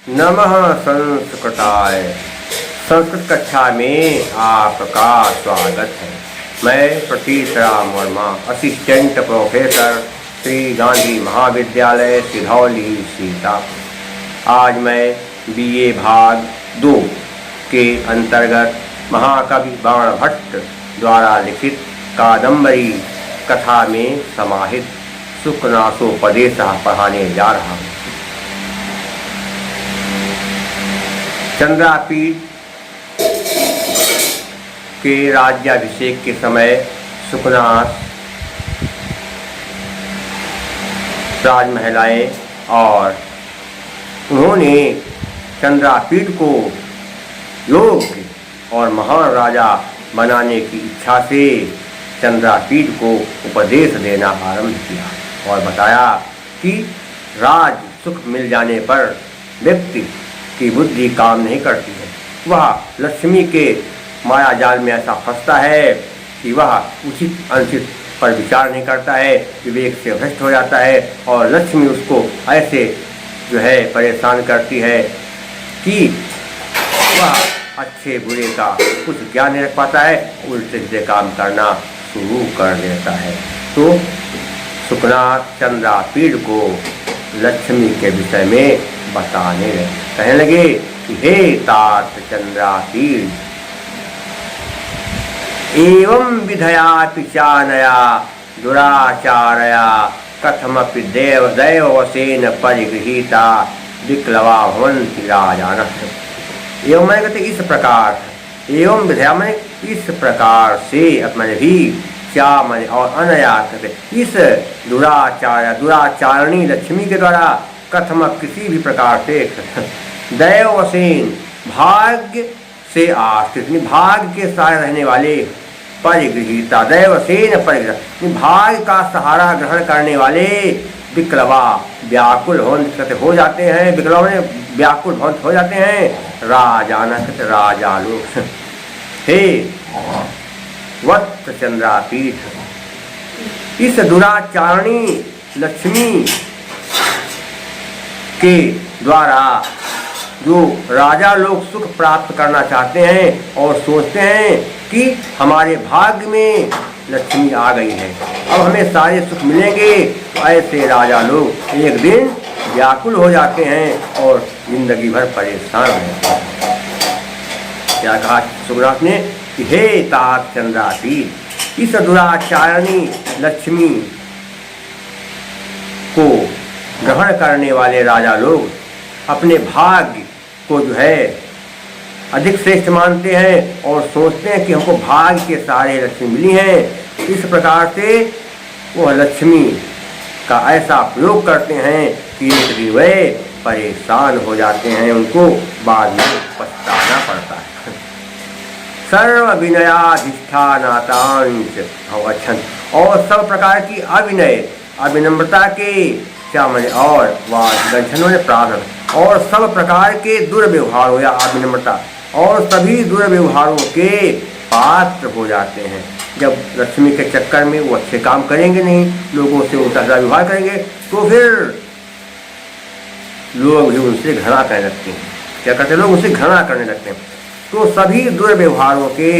नमः संस्कृताय। संस्कृत कक्षा में आपका स्वागत है। मैं प्रतीश राम वर्मा, असिस्टेंट प्रोफेसर, श्री गांधी महाविद्यालय सिधौली सीतापुर। आज मैं बीए भाग 2 के अंतर्गत महाकवि बाणभट्ट द्वारा लिखित कादम्बरी कथा में समाहित सुखनासोपदेशः पढ़ाने जा रहा हूँ। चंद्रापीठ के राज्याभिषेक के समय सुखनास राजमहल आए और उन्होंने चंद्रापीठ को योग्य और महान राजा बनाने की इच्छा से चंद्रापीठ को उपदेश देना आरंभ किया और बताया कि राज सुख मिल जाने पर व्यक्ति की बुद्धि काम नहीं करती है। वह लक्ष्मी के माया जाल में ऐसा फंसता है कि वह उचित अनुचित पर विचार नहीं करता है, विवेक से भ्रष्ट हो जाता है और लक्ष्मी उसको ऐसे परेशान करती है कि वह अच्छे बुरे का कुछ ज्ञान नहीं रख पाता है, उल्टे सीधे काम करना शुरू कर देता है। तो सुखनाथ चंद्रापीठ को लक्ष्मी के विषय में बताने लगे, कहने लगे कि हे तात चंद्रापीठ, एवं विधयापि चानया दुराचारया कथमपि दैववशेन परिगृहीता विक्लवा भवन्ति राजानः। एवं मैंने कहते इस प्रकार, एवं विधया मैंने इस प्रकार से अपने भी क्या मैंने और अनया कहते इस दुराचारणी लक्ष्मी के द्वारा कथम किसी भी प्रकार से दैववशेन भाग्य से आश्रित, भाग्य के सहारे रहने वाले परिगृहीता, दैववशेन परिगृहीता, भाग्य का सहारा ग्रहण करने वाले विक्लवा व्याकुल हो जाते हैं, विक्लवा में व्याकुल हो जाते हैं राजानः राजा लोग। हे वत्स चंद्रापीठ, इस दुराचारणी लक्ष्मी के द्वारा जो राजा लोग सुख प्राप्त करना चाहते हैं और सोचते हैं कि हमारे भाग्य में लक्ष्मी आ गई है, अब हमें सारे सुख मिलेंगे, तो ऐसे राजा लोग एक दिन व्याकुल हो जाते हैं और जिंदगी भर परेशान रहते हैं। क्या कहा सुखनाथ ने कि हे तात चंद्रापीठ, इस दुराचारणी लक्ष्मी को ग्रहण करने वाले राजा लोग अपने भाग्य को अधिक श्रेष्ठ मानते हैं और सोचते हैं कि हमको भाग्य के सहारे लक्ष्मी मिली है। इस प्रकार से वह लक्ष्मी का ऐसा प्रयोग करते हैं कि एक दिन वे परेशान हो जाते हैं, उनको बाद में पछताना पड़ता है। सर्व विनयाधिष्ठानातांच भवच्छन्, और सब प्रकार की अविनम्रता के क्या मैंने और वाचन प्रार्थना और सब प्रकार के दुर्व्यवहारों या अविनम्रता और सभी दुर्व्यवहारों के पात्र हो जाते हैं। जब लक्ष्मी के चक्कर में वो अच्छे काम करेंगे नहीं, लोगों से उल्टा सीधा व्यवहार करेंगे, तो फिर लोग भी उनसे घृणा करने लगते हैं। क्या करते हैं? लोग उनसे घृणा करने लगते हैं। तो सभी दुर्व्यवहारों के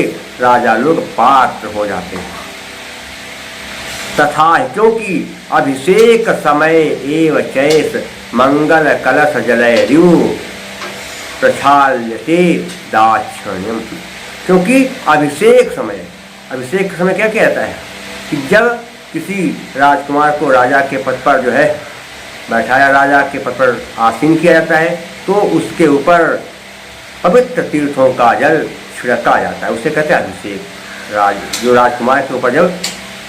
राजा लोग पात्र हो जाते हैं। तथा क्योंकि अभिषेक समय एव चैस मंगल कलश जलयु प्रक्षाल्यते दाक्षिण्यम, क्योंकि अभिषेक समय क्या कहता है कि जब किसी राजकुमार को राजा के पद पर बैठाया, राजा के पद पर आसीन किया जाता है, तो उसके ऊपर पवित्र तीर्थों का जल छिड़का जाता है, उसे कहते हैं अभिषेक। जो राजकुमार के ऊपर जब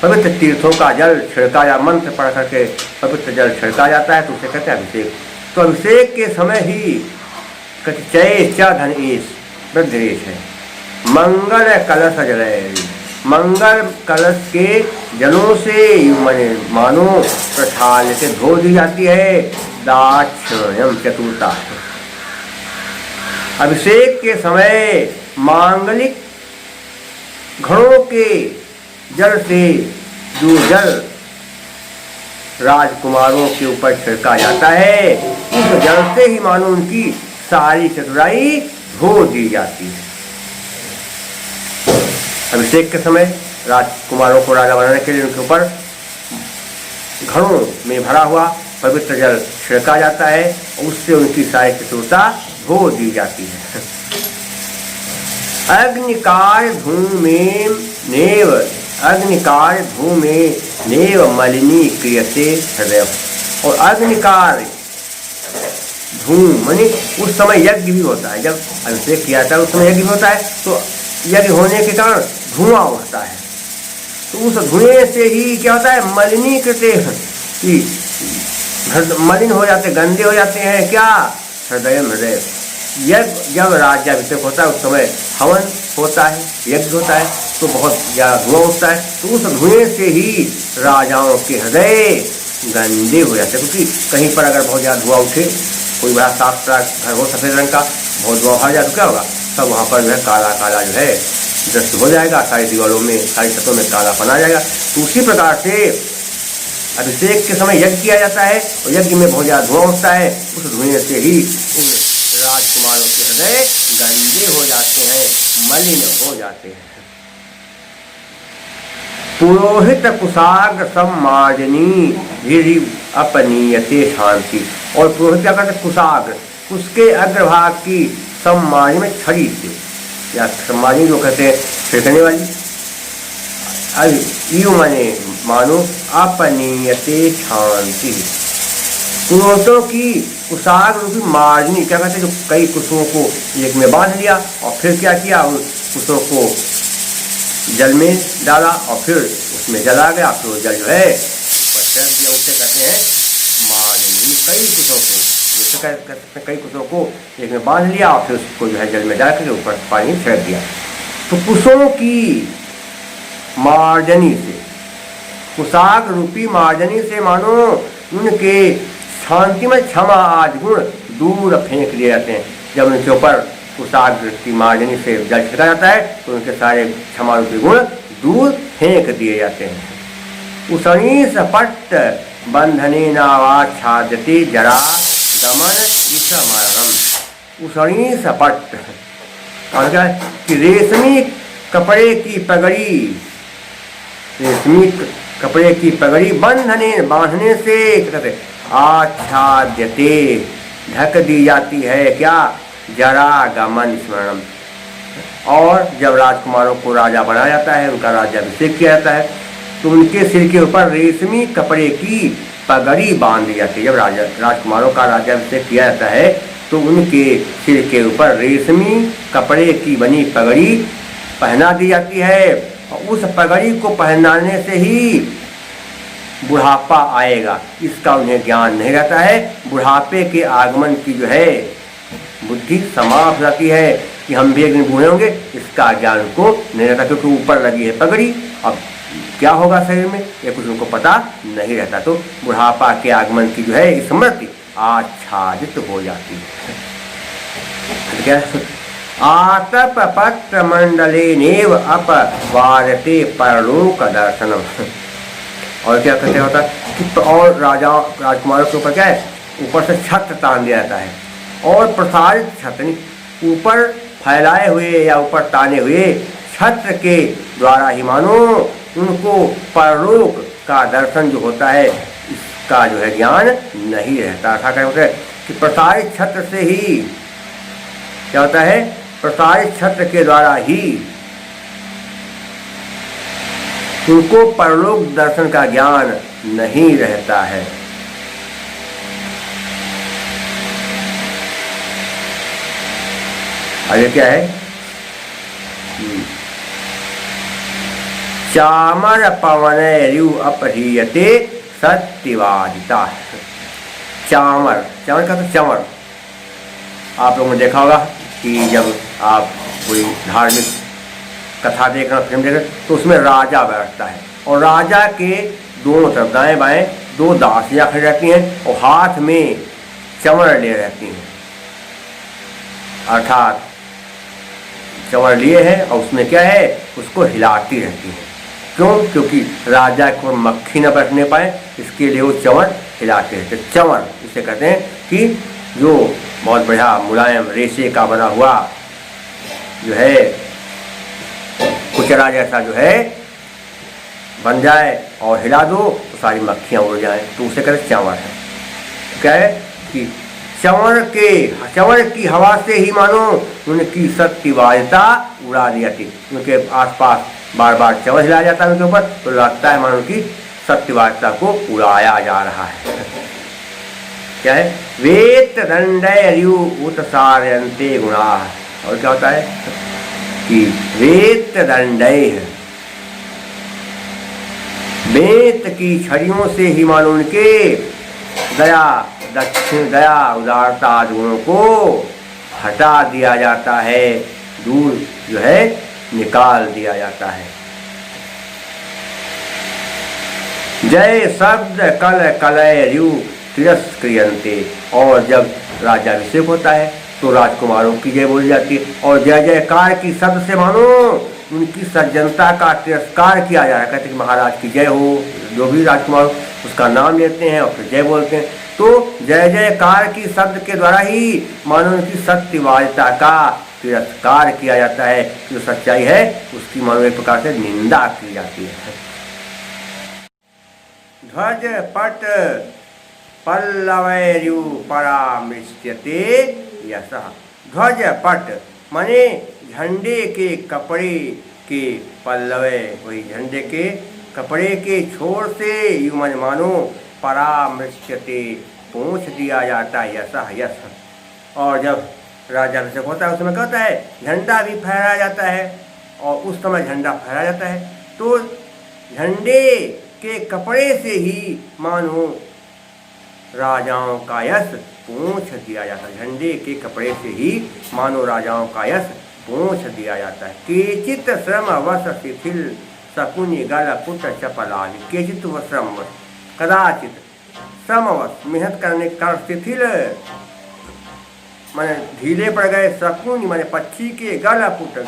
पवित्र तीर्थों का जल छिड़का या मंत्र पढ़ करके पवित्र जल छिड़का जाता है, तो उसे कहते हैं अभिषेक। तो अभिषेक के समय ही चय धन ईश वृद्धेश है, मंगल कलश जलय, मंगल कलश के जलों से मानो प्रक्षाल से धो दी जाती है दाक्षिण्यम चतुरता। अभिषेक के समय मांगलिक घड़ों के जल से जो जल राजकुमारों के ऊपर छिड़का जाता है, उस जल से ही मानो उनकी सारी चतुराई धो दी जाती है। अभिषेक के समय राजकुमारों को राजा बनाने के लिए उनके ऊपर घड़ों में भरा हुआ पवित्र जल छिड़का जाता है और उससे उनकी सारी चतुरता धो दी जाती है। अग्निकार धूमे नेव मलिनी क्रियते हृदय। और अग्निकार धूम मानी उस समय यज्ञ भी होता है, जब अभिषेक किया जाता है उस समय यज्ञ भी होता है, तो यज्ञ होने के कारण धुआं उठता है, तो उस धुएं से ही क्या होता है, मलिनी कृते मलिन हो जाते, गंदे हो जाते हैं क्या, हृदय। यज्ञ जब राज्याभिषेक होता है उस समय हवन होता है, यज्ञ होता है, तो बहुत ज़्यादा धुआं उठता है, तो उस धुएं से ही राजाओं के हृदय गंदे हो जाते हैं। क्योंकि कहीं पर अगर बहुत ज़्यादा धुआं उठे, कोई बड़ा साफ सुथरा घर हो सफ़ेद रंग का, बहुत धुआं भर जाए तो क्या होगा, सब वहाँ पर जो है काला काला जो है दृश्य हो जाएगा, सारी दीवारों में सारी छतों में कालापन आ जाएगा। तो उसी प्रकार से अभिषेक के समय यज्ञ किया जाता है और यज्ञ में बहुत ज़्यादा धुआं उठता है, उस धुएं से ही उन राजकुमारों के हृदय गंदे हो जाते हैं, मलिन हो जाते हैं। पुरोहित कुशाग्र सम्मार्जनी अपनीयते शांति। और पुरोहित क्या करते, कुशाग्र उसके अग्रभाग की सम्मार्जनी में छड़ी से, या सम्मार्जनी जो कहते हैं छिड़कने वाली, यू माने मानो अपनीयते शांति। पुरोहितों की कुशाग्र रूपी मार्जनी क्या कहते हैं, जो कई कुशों को एक में बांध लिया और फिर क्या किया, उन कुशों को जल में डाला और फिर उसमें जल आ गया, फिर जल जो है छिड़क दिया, उसे कहते हैं मार्जनी। कई कुशों को एक में बांध लिया और फिर उसको जो है जल में डाल करके ऊपर पानी छिड़क दिया। तो कुशों की मार्जनी से, कुशाग्र रूपी मार्जनी से मानो उनके शांति में क्षमा आदि गुण दूर फेंक दिए जाते हैं। जब उनके ऊपर कुशाग्र की मार्जनी से जल छिड़का जाता है तो उनके सारे क्षमा रूपी गुण दूर फेंक दिए जाते हैं। उसनी सपट बंधने नावाच्छादते जरा दमन विषमरणम। उसनी सपट और क्या कि रेशमी कपड़े की पगड़ी बांधने से कहते आच्छाद्यते ढक दी जाती है क्या, जरा गमन स्मरणम। और जब राजकुमारों को राजा बनाया जाता है, उनका राज्याभिषेक किया जाता है, तो उनके सिर के ऊपर रेशमी कपड़े की पगड़ी बांध दी जाती है। जब राजकुमारों का राज्याभिषेक किया जाता है तो उनके सिर के ऊपर रेशमी कपड़े की बनी पगड़ी पहना दी जाती है। और उस पगड़ी को पहनाने से ही बुढ़ापा आएगा, इसका उन्हें ज्ञान नहीं रहता है। बुढ़ापे के आगमन की जो है बुद्धि समाप्त हो जाती है कि हम भी एक दिन बूढ़े होंगे, इसका ज्ञान को नहीं रहता, क्योंकि ऊपर लगी है पगड़ी। अब क्या होगा शरीर में ये कुछ उनको पता नहीं रहता। तो बुढ़ापा के आगमन की जो है स्मृति आच्छादित हो जाती है। क्या आतप पत्र मंडले नेव अपवारते परलोक दर्शनम। और क्या कहते होता कि और राजकुमारों के ऊपर क्या है, ऊपर से छत्र तान दिया जाता है, और प्रसारित छत्र ऊपर फैलाए हुए या ऊपर ताने हुए छत्र के द्वारा ही मानो उनको परलोक का दर्शन जो होता है इसका जो है ज्ञान नहीं रहता। ऐसा क्या होता है कि प्रसारित छत्र से ही क्या होता है, प्रसारित छत्र के द्वारा ही उनको परलोक दर्शन का ज्ञान नहीं रहता है। आगे क्या है, चामर पवन ऋ अपह्रियते सत्यवादिता। चामर का तो चमर, आप लोगों ने देखा होगा कि जब आप कोई धार्मिक कथा देख रहे, फिल्म देख रहे, तो उसमें राजा बैठता है और राजा के दोनों तरफ दाएं बाएं दो दासियां खड़ी रहती हैं और हाथ में चमर लिए रहती हैं, अर्थात चमर लिए हैं और उसमें क्या है, उसको हिलाती रहती हैं। क्यों? क्योंकि राजा को मक्खी न बैठने पाए, इसके लिए वो चमर हिलाते हैं। तो चमर इसे कहते हैं कि जो बहुत बढ़िया मुलायम रेशे का बना हुआ जो है कुचरा जैसा जो है बन जाए और हिला दो तो सारी मक्खियाँ उड़ जाएं, तो उसे कहते चंवर है। क्या है कि चंवर की हवा से ही मानो उनकी सत्यवादिता उड़ा दी जाती, उनके आसपास बार बार चंवर हिलाया जाता है उनके ऊपर, तो लगता है मानो उनकी सत्यवादिता को उड़ाया जा रहा है। क्या है वेत दंडयु उत्सारयन्ते गुणा, और क्या होता है कि वेत दंडय, वेत की छड़ियों से ही मानो उनके दया दक्षिण दया उदारता आदि गुणों को हटा दिया जाता है, दूर जो है निकाल दिया जाता है। जय शब्द कल कलयु तिरस्क्रियन्ते, और जब राज्याभिषेक होता है तो राजकुमारों की जय बोली जाती है, और जय जयकार की शब्द से मानो उनकी सज्जनता का तिरस्कार किया जा रहा है। कहते कि महाराज की जय हो, जो भी राजकुमार उसका नाम लेते हैं और फिर जय बोलते हैं, तो जय जयकार की शब्द के द्वारा ही मानो उनकी सत्यवादिता का तिरस्कार किया जाता है, जो सच्चाई है उसकी मानो एक प्रकार से निंदा की जाती है। ध्वज पट पल्लवैर्यु परामृष्यते यशः, ध्वज पट माने झंडे के कपड़े के पल्लवे, वही झंडे के कपड़े के छोर से यु मन मानो परामृष्यते पोंछ दिया जाता है यशः यश। और जब राज्याभिषेक होता है उसमें क्या होता है झंडा भी फहराया जाता है, और उस समय झंडा फहराया जाता है तो झंडे के कपड़े से ही मानो राजाओं का यश पोंछ दिया जाता है, झंडे के कपड़े से ही मानो राजाओं का यश पोंछ दिया जाता है। केचित श्रम वश शिथिल शकुनि गल पुट चपलादि, केचित व श्रम वश, कदाचित श्रमवश मेहनत करने का शिथिल माने ढीले पड़ गए, शकुनि माने पक्षी के गल पुट,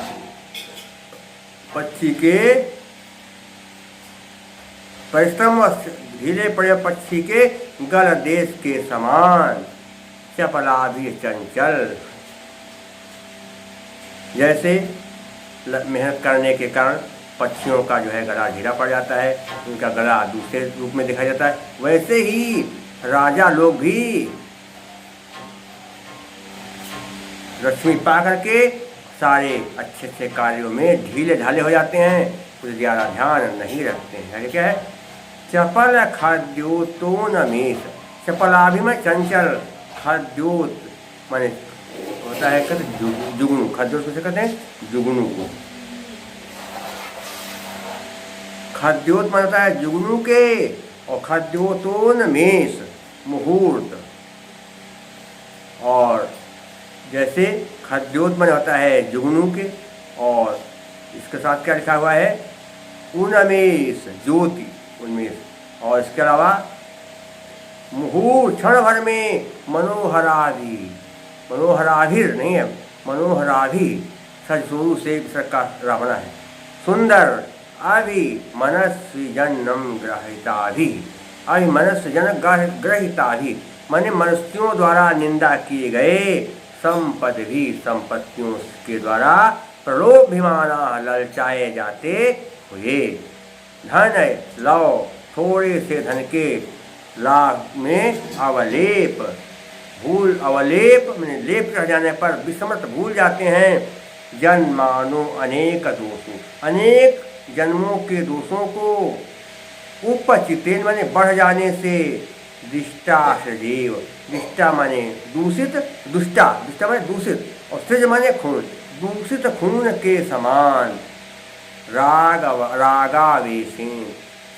पक्षी के परिश्रम ढीले पड़े पक्षी के गल देश के समान, चपलादि चंचल, जैसे मेहनत करने के कारण पक्षियों का जो है गला ढीला पड़ जाता है, उनका गला दूसरे रूप में दिखाई जाता है, वैसे ही राजा लोग भी लक्ष्मी पा करके सारे अच्छे अच्छे कार्यों में ढीले ढाले हो जाते हैं, कुछ ज़्यादा ध्यान नहीं रखते हैं। क्या है चपल खद्योतोन मेष, चपलाभि में चंचल, खद्योत माने होता है कहते जुगनू, खद्योत किसे कहते हैं जुगनू को, खद्योत माने होता है जुगनू के, और खद्योतोन मेष मुहूर्त, और जैसे खद्योत माने होता है जुगनू के, और इसके साथ क्या लिखा हुआ है उन्मेष ज्योति उन्मेष, और इसके अलावा मुहूर्त क्षण भर में मनोहराभि, मनोहराभिर नहीं है मनोहराभि, सजसोरु से विसर्ग का रावणा है, सुंदर अभि मनस्विजनम ग्रहिताभि, अभि मनस्विजन ग्रहिताभि माने मनुष्यों द्वारा निंदा किए गए, संपद भी संपत्तियों के द्वारा प्रलोभिमाना ललचाए जाते हुए, धन लव थोड़े से धन के लाभ में अवलेप, भूल अवलेप मैंने लेप रह जाने पर विस्मृत भूल जाते हैं, जन्मानो अनेक दोषों, अनेक जन्मों के दोषों को उपचितेन माने बढ़ जाने से, दिष्टा सजीव, दिष्टा माने दूषित, दुष्टा दुष्टा माने दूषित, और सृज माने खून, दूषित खून के समान, रागावेशीन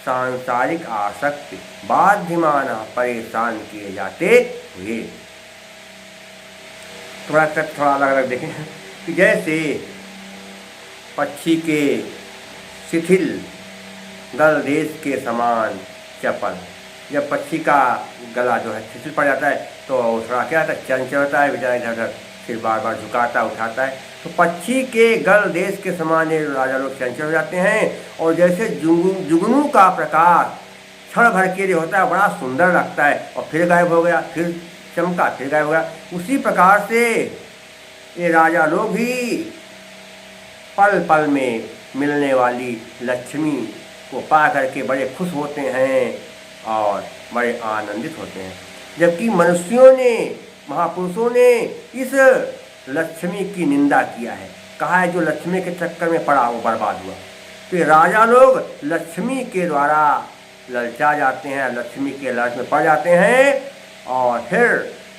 सांसारिक आसक्ति बाध्यमाना परेशान किए जाते हुए। थोड़ा अलग अलग देखें कि जैसे पक्षी के शिथिल गल देश के समान चपल, जब पक्षी का गला जो है शिथिल पड़ जाता है तो थोड़ा क्या होता है चंचल होता है, बेचारा इधर उधर फिर बार बार झुकाता उठाता है, तो पक्षी के गल देश के समान ये राजा लोग चंचल हो जाते हैं। और जैसे जुगनू का प्रकाश क्षण भर के लिए होता है, बड़ा सुंदर लगता है और फिर गायब हो गया, फिर चमका फिर गायब हो गया। उसी प्रकार से ये राजा लोग भी पल पल में मिलने वाली लक्ष्मी को पा करके बड़े खुश होते हैं और बड़े आनंदित होते हैं। जबकि मनुष्यों ने, महापुरुषों ने इस लक्ष्मी की निंदा किया है, कहा है जो लक्ष्मी के चक्कर में पड़ा वो बर्बाद हुआ। तो राजा लोग लक्ष्मी के द्वारा ललचा जाते हैं, लक्ष्मी के लालच में पड़ जाते हैं और फिर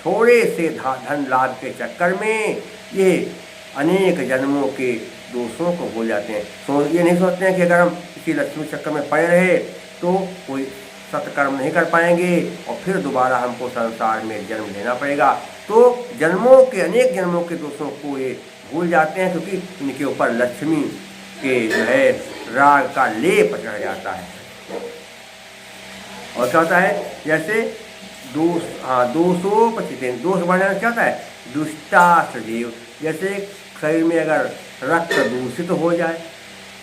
थोड़े से धन लाभ के चक्कर में ये अनेक जन्मों के दोषों को भूल जाते हैं। तो ये नहीं सोचते हैं कि अगर हम इसी लक्ष्मी चक्कर में पड़े रहे तो कोई सत्कर्म नहीं कर पाएंगे और फिर दोबारा हमको संसार में जन्म लेना पड़ेगा। तो जन्मों के, अनेक जन्मों के दोषों को ये भूल जाते हैं, क्योंकि इनके ऊपर लक्ष्मी के जो है राग का लेप चढ़ जाता है। और क्या होता है, जैसे दोषोपचितेन, दोष बढ़ने क्या होता है, दुष्टाश्रदेव। जैसे शरीर में अगर रक्त दूषित हो जाए,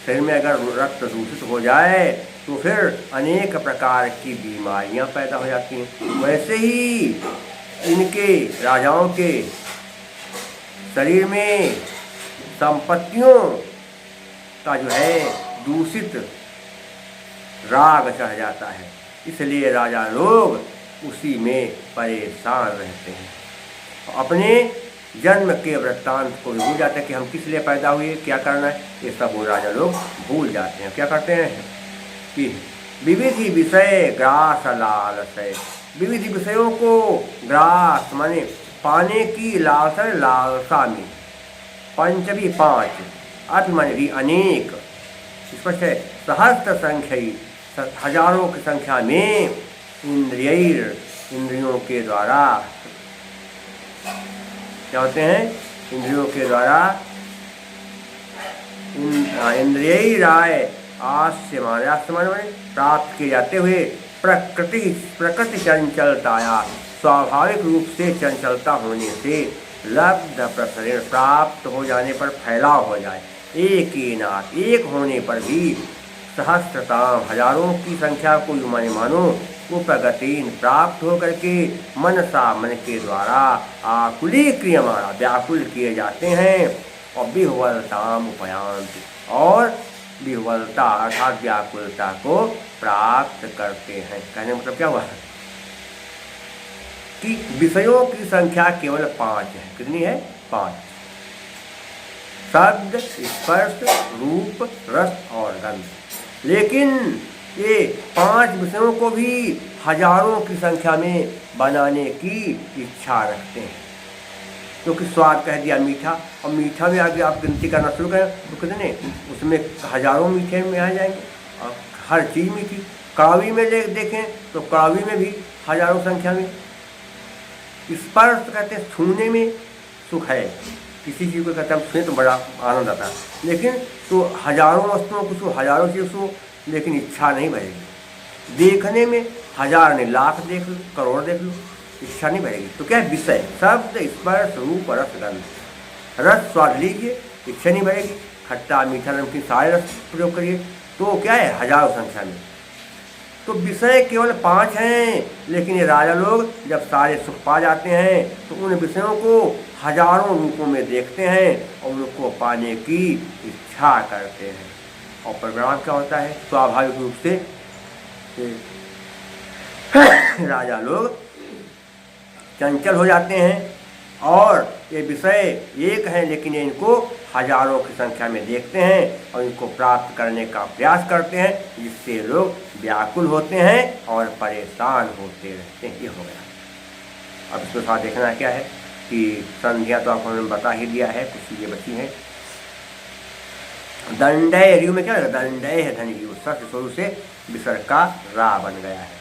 शरीर में अगर रक्त दूषित हो जाए तो फिर अनेक प्रकार की बीमारियां पैदा हो जाती हैं। वैसे ही इनके राजाओं के शरीर में संपत्तियों का जो है दूषित राग चढ़ जाता है, इसलिए राजा लोग उसी में परेशान रहते हैं। अपने जन्म के वृत्तांत को भूल जाते हैं कि हम किस लिए पैदा हुए, क्या करना है, ये सब वो राजा लोग भूल जाते हैं। क्या करते हैं कि विविधि विषय ग्रास लालसय, विविधि विषयों को ग्रास माने पाने की लालसा में, पंचमी पांच, अर्थ माने भी अनेक, स्पष्ट है, सहस्त्र संख्या, हजारों की संख्या में, इंद्रियों के द्वारा क्या होते हैं, इंद्रियों के द्वारा इंद्रिय राय आस्यमान प्राप्त किए जाते हुए प्रकृति चंचलताया, स्वाभाविक रूप से चंचलता होने से लब्ध प्रसरण, प्राप्त हो जाने पर फैलाव हो जाए, एक ही नाथ, एक होने पर भी सहस्त्रताम, हजारों की संख्या को मानो उपगतिन, प्राप्त होकर के मनसा, मन के द्वारा आकुली क्रियमाणा, व्याकुल किए जाते हैं और विह्वलताम उपयांत, और विह्वलता अर्थात व्याकुलता को प्राप्त करते हैं। कहने मतलब क्या हुआ कि विषयों की संख्या केवल 5 है। कितनी है? 5। शब्द, स्पर्श, रूप, रस और गंध। लेकिन ये 5 विषयों को भी हजारों की संख्या में बनाने की इच्छा रखते हैं, क्योंकि स्वाद कह दिया मीठा, और मीठा में आगे आप गिनती करना शुरू करें तो कितने, उसमें हजारों मीठे में आ जाएंगे और हर चीज़ मीठी। कड़ावी में देखें तो कड़ावी में भी हजारों संख्या में। स्पर्श कहते हैं छूने में सुख है, किसी चीज़ को कहते हैं छूने तो बड़ा आनंद आता है, लेकिन तो हजारों वस्तुओं को छू, हजारों चीज़ छू, लेकिन इच्छा नहीं बढ़ेगी। देखने में हजार नहीं, लाख देख लो, करोड़ देख लो, इच्छा नहीं बढ़ेगी। तो क्या है, विषय, शब्द, स्पर्श, रूप, रस, गंध। रस स्वाद लीजिए, इच्छा नहीं बढ़ेगी। खट्टा, मीठा, नमकीन सारे रस प्रयोग करिए, तो क्या है, हजारों संख्या में। तो विषय केवल 5 हैं, लेकिन ये राजा लोग जब सारे सुख पा जाते हैं तो उन विषयों को हजारों रूपों में देखते हैं और उनको पाने की इच्छा करते हैं। और परिणाम क्या होता है, स्वाभाविक रूप से राजा लोग चंचल हो जाते हैं और ये विषय एक हैं, लेकिन ये इनको हजारों की संख्या में देखते हैं और इनको प्राप्त करने का प्रयास करते हैं, जिससे लोग व्याकुल होते हैं और परेशान होते रहते हैं। ये हो गया। अब इसमें साथ देखना क्या है कि संध्या तो आपको हमने बता ही दिया है, कुछ चीज़ें बची हैं। दंडय रियु में क्या है, दंडय है धन रियु, सत्य स्वरूप से विसर्ग का रा बन गया है।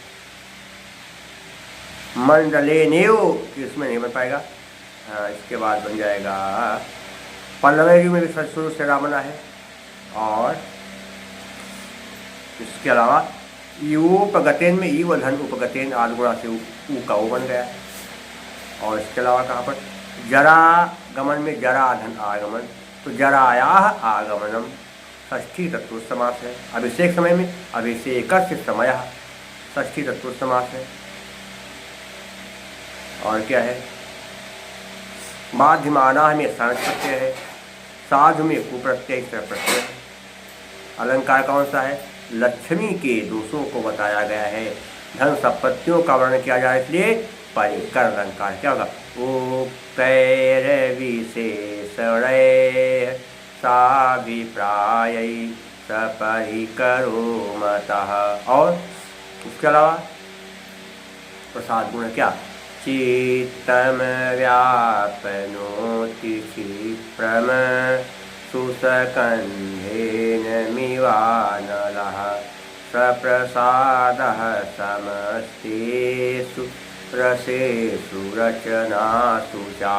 मंडले नेव इसमें नहीं बन पाएगा, इसके बाद बन जाएगा पल्लवी में भी सत्य स्वरूप से रा बना है। और इसके अलावा उपगतेन में ई व धन उपगतेन आदगुणा से ऊ का ओ बन गया। और इसके अलावा कहाँ पर जरा गमन में जरा धन आगमन, तो जराया आगमनम षष्ठी तत्व समास है। अभिषेक समय में अभिषेक समय षष्ठी तत्व समास है। और क्या है, बाध्यमाना में सण प्रत्यय है, साधु में कुप्रत्यय प्रत्यय है। अलंकार कौन सा है, लक्ष्मी के दोषों को बताया गया है, धन संपत्तियों का वर्णन किया जाए, इसलिए परिकर अलंकार क्या होगा, उक्तैर विशेषण साभिप्राय सपरिकरो मतः। और उसके अलावा प्रसाद गुण क्या, चित्तम व्यापनोति क्षिप्रम सुसकन्धेन मिवानलः सप्रसादः समस्तेषु रसेषु रचनासु चा।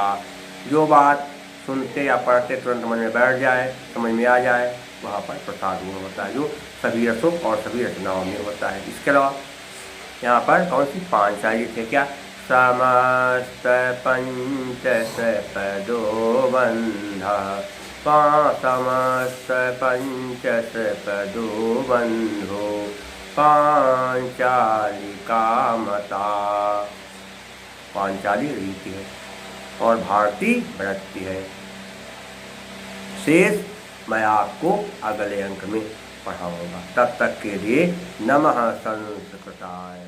जो बात सुनते या पढ़ते तुरंत मन में बैठ जाए, समझ में आ जाए, वहाँ पर प्रसाद गुण होता है, जो सभी रसों और सभी रचनाओं में होता है। इसके अलावा यहाँ पर कौन सी पांचाली थे, क्या, समस्त पंचसपदो बंध, समस्त पंचसपदो बंधो पांचालिका मता। पांचाली रीति है और भारतीय वृत्ति है। शेष मैं आपको अगले अंक में पढ़ाऊंगा। तब तक के लिए नमः संस्कृताय।